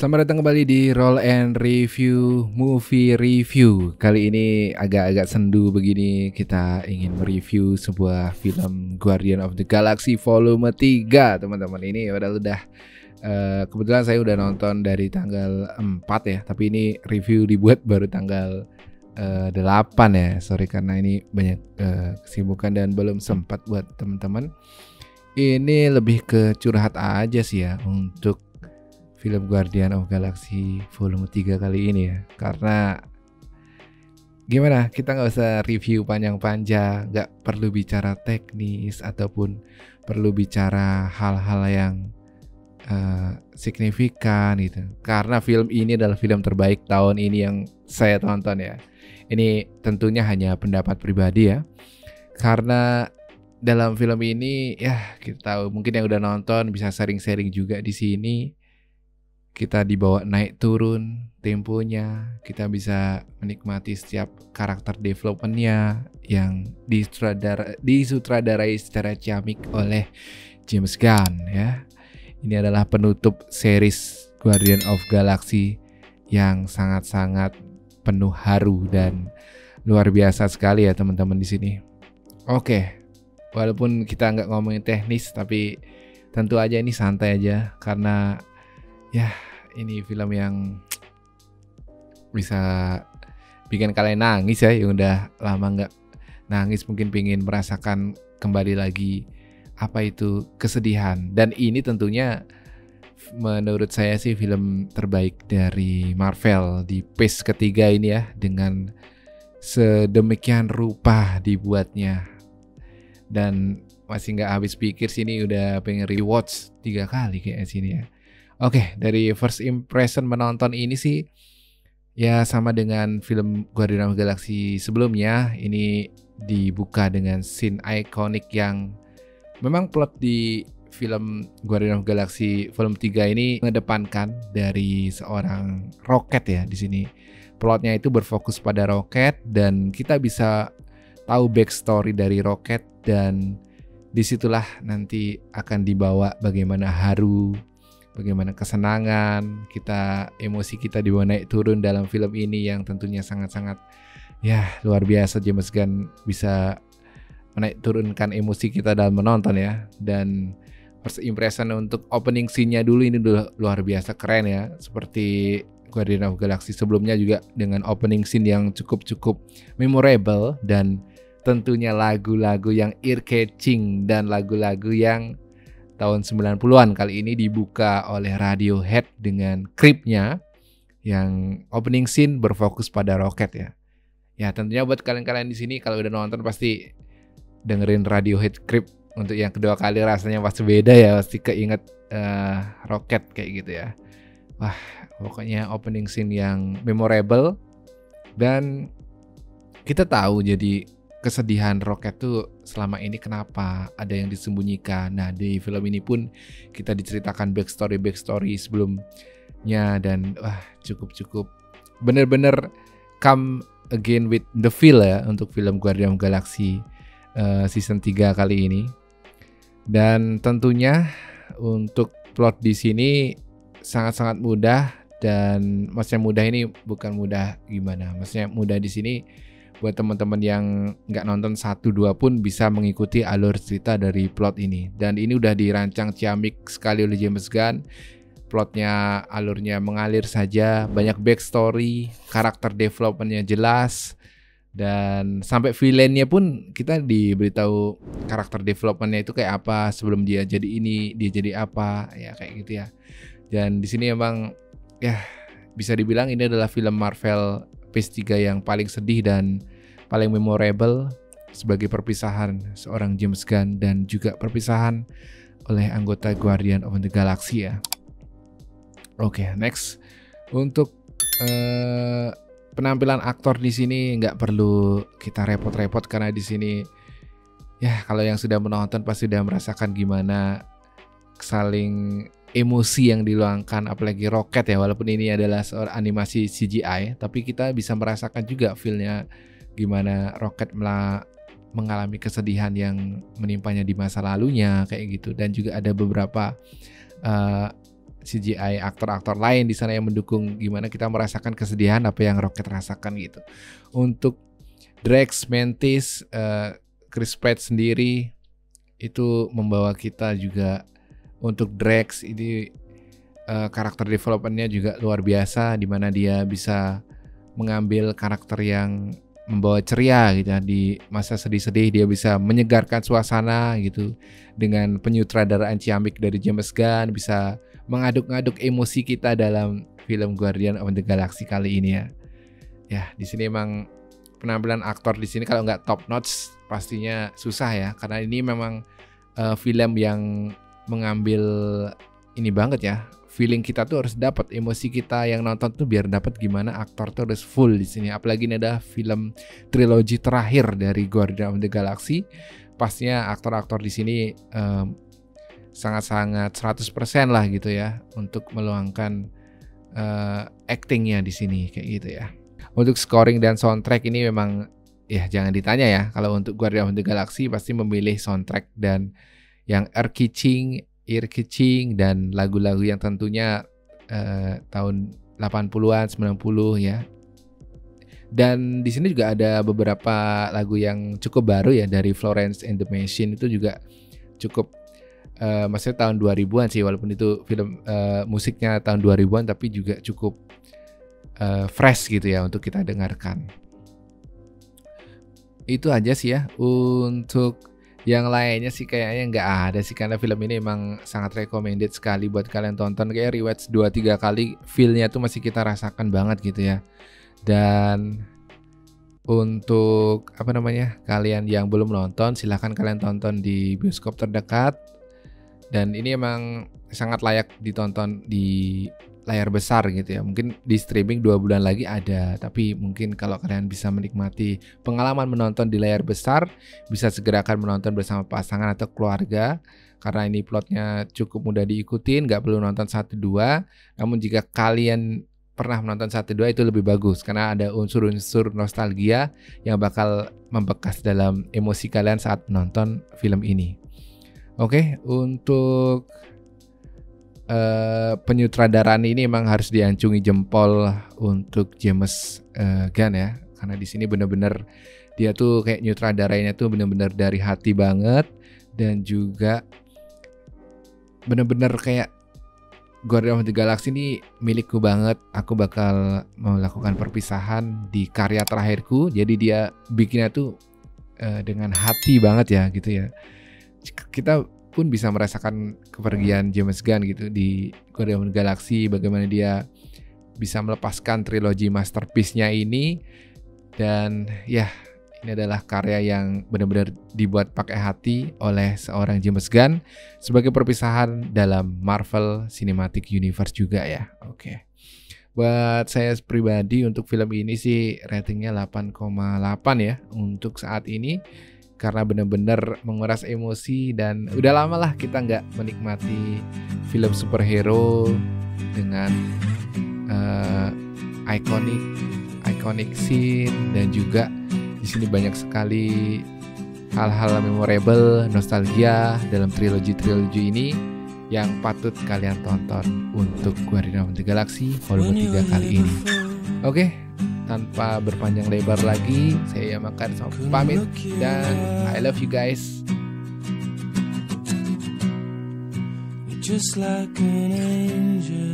Selamat datang kembali di Roll and Review Movie Review. Kali ini agak-agak sendu begini. Kita ingin mereview sebuah film Guardian of the Galaxy volume 3, teman-teman. Ini padahal udah kebetulan saya udah nonton dari tanggal 4 ya, tapi ini review dibuat baru tanggal 8 ya. Sorry karena ini banyak kesibukan dan belum sempat buat teman-teman. Ini lebih ke curhat aja sih ya untuk film Guardian of Galaxy volume 3 kali ini ya. Karena gimana, kita gak usah review panjang-panjang, gak perlu bicara teknis ataupun perlu bicara hal-hal yang signifikan gitu. Karena film ini adalah film terbaik tahun ini yang saya tonton ya. Ini tentunya hanya pendapat pribadi ya. Karena dalam film ini ya kita tahu, mungkin yang udah nonton bisa sharing-sharing juga di sini. Kita dibawa naik turun temponya, kita bisa menikmati setiap karakter developmentnya yang disutradarai secara ciamik oleh James Gunn ya. Ini adalah penutup series Guardian of Galaxy yang sangat-sangat penuh haru dan luar biasa sekali ya teman-teman di sini. Oke, walaupun kita nggak ngomongin teknis, tapi tentu aja ini santai aja karena ya, ini film yang bisa bikin kalian nangis ya, yang udah lama nggak nangis mungkin pengen merasakan kembali lagi apa itu kesedihan. Dan ini tentunya menurut saya sih film terbaik dari Marvel di phase ketiga ini ya, dengan sedemikian rupa dibuatnya. Dan masih nggak habis pikir sini, udah pengen rewatch 3 kali kayaknya sini ya. Oke, dari first impression menonton ini sih ya sama dengan film Guardian of the Galaxy sebelumnya. Ini dibuka dengan scene ikonik yang memang plot di film Guardian of the Galaxy volume 3 ini mengedepankan dari seorang Rocket ya di sini. Plotnya itu berfokus pada Rocket dan kita bisa tahu backstory dari Rocket, dan disitulah nanti akan dibawa bagaimana haru, bagaimana kesenangan kita, emosi kita dibawa naik turun dalam film ini yang tentunya sangat-sangat ya luar biasa. James Gunn bisa menaik turunkan emosi kita dalam menonton ya. Dan first impression untuk opening scene-nya dulu ini luar biasa keren ya. Seperti Guardian of Galaxy sebelumnya juga dengan opening scene yang cukup memorable, dan tentunya lagu-lagu yang ear-catching dan lagu-lagu yang tahun 90-an. Kali ini dibuka oleh Radiohead dengan Creep-nya yang opening scene berfokus pada Rocket ya. Ya tentunya buat kalian-kalian di sini kalau udah nonton pasti dengerin Radiohead Creep untuk yang kedua kali rasanya pasti beda ya, pasti keinget Rocket kayak gitu ya. Wah, pokoknya opening scene yang memorable, dan kita tahu jadi kesedihan Rocket tuh selama ini kenapa, ada yang disembunyikan. Nah di film ini pun kita diceritakan backstory sebelumnya, dan wah cukup bener-bener come again with the feel ya untuk film Guardian of Galaxy season 3 kali ini. Dan tentunya untuk plot di sini sangat-sangat mudah, dan maksudnya mudah ini bukan mudah gimana, maksudnya mudah di sini buat teman-teman yang nggak nonton 1-2 pun bisa mengikuti alur cerita dari plot ini. Dan ini udah dirancang ciamik sekali oleh James Gunn. Plotnya, alurnya mengalir saja, banyak backstory, karakter developmentnya jelas, dan sampai villainnya pun kita diberitahu karakter developmentnya itu kayak apa, sebelum dia jadi ini, dia jadi apa, ya kayak gitu ya. Dan di sini emang ya bisa dibilang ini adalah film Marvel phase 3 yang paling sedih dan paling memorable sebagai perpisahan seorang James Gunn dan juga perpisahan oleh anggota Guardian of the Galaxy ya. Oke, next untuk penampilan aktor di sini nggak perlu kita repot-repot karena di sini ya kalau yang sudah menonton pasti sudah merasakan gimana saling emosi yang diluangkan, apalagi Rocket ya, walaupun ini adalah seorang animasi CGI, tapi kita bisa merasakan juga feel-nya gimana Rocket mengalami kesedihan yang menimpanya di masa lalunya kayak gitu. Dan juga ada beberapa CGI aktor-aktor lain di sana yang mendukung, gimana kita merasakan kesedihan apa yang Rocket rasakan gitu. Untuk Drax, Mantis, Chris Pratt sendiri itu membawa kita juga. Untuk Drax ini karakter developmentnya juga luar biasa, di mana dia bisa mengambil karakter yang membawa ceria gitu ya. Di masa sedih-sedih dia bisa menyegarkan suasana gitu dengan penyutradaraan ciamik dari James Gunn, bisa mengaduk-ngaduk emosi kita dalam film Guardian of the Galaxy kali ini ya. Ya, di sini emang penampilan aktor di sini kalau nggak top notch pastinya susah ya, karena ini memang film yang mengambil ini banget ya. Feeling kita tuh harus dapat, emosi kita yang nonton tuh biar dapat gimana aktor tuh harus full di sini. Apalagi ini ada film trilogi terakhir dari Guardian of the Galaxy. Pastinya aktor-aktor di sini sangat-sangat 100% lah gitu ya untuk meluangkan actingnya di sini kayak gitu ya. Untuk scoring dan soundtrack ini memang ya jangan ditanya ya. Kalau untuk Guardian of the Galaxy pasti memilih soundtrack dan yang ear-catching dan lagu-lagu yang tentunya tahun 80-an, 90 ya. Dan di sini juga ada beberapa lagu yang cukup baru ya dari Florence and the Machine, itu juga cukup maksudnya tahun 2000-an sih, walaupun itu film musiknya tahun 2000-an tapi juga cukup fresh gitu ya untuk kita dengarkan. Itu aja sih ya. Untuk yang lainnya sih kayaknya nggak ada sih, karena film ini emang sangat recommended sekali buat kalian tonton. Kayak rewatch 2-3 kali feel-nya tuh masih kita rasakan banget gitu ya. Dan untuk kalian yang belum nonton, silahkan kalian tonton di bioskop terdekat. Dan ini emang sangat layak ditonton di layar besar gitu ya. Mungkin di streaming 2 bulan lagi ada, tapi mungkin kalau kalian bisa menikmati pengalaman menonton di layar besar, bisa segerakan menonton bersama pasangan atau keluarga, karena ini plotnya cukup mudah diikutin, gak perlu nonton 1-2. Namun jika kalian pernah menonton 1-2 itu lebih bagus, karena ada unsur-unsur nostalgia yang bakal membekas dalam emosi kalian saat menonton film ini. Oke, untuk penyutradaraan ini emang harus diancungi jempol untuk James Gunn ya, karena di sini bener-bener dia tuh kayak nyutradarainya tuh bener-bener dari hati banget, dan juga bener-bener kayak Guardian of the Galaxy ini milikku banget, aku bakal melakukan perpisahan di karya terakhirku. Jadi dia bikinnya tuh dengan hati banget ya gitu ya. Kita pun bisa merasakan kepergian James Gunn gitu di Guardian of the Galaxy, bagaimana dia bisa melepaskan trilogi masterpiece-nya ini. Dan ya, ini adalah karya yang benar-benar dibuat pakai hati oleh seorang James Gunn sebagai perpisahan dalam Marvel Cinematic Universe juga ya. Oke. Buat saya pribadi untuk film ini sih ratingnya 8,8 ya untuk saat ini, karena benar-benar menguras emosi. Dan udah lama lah kita nggak menikmati film superhero dengan iconic scene, dan juga di sini banyak sekali hal-hal memorable, nostalgia dalam trilogi ini yang patut kalian tonton untuk Guardian of the Galaxy volume 3 kali ini. Oke. Tanpa berpanjang lebar lagi, saya Makan pamit, dan I love you guys. Just like an angel.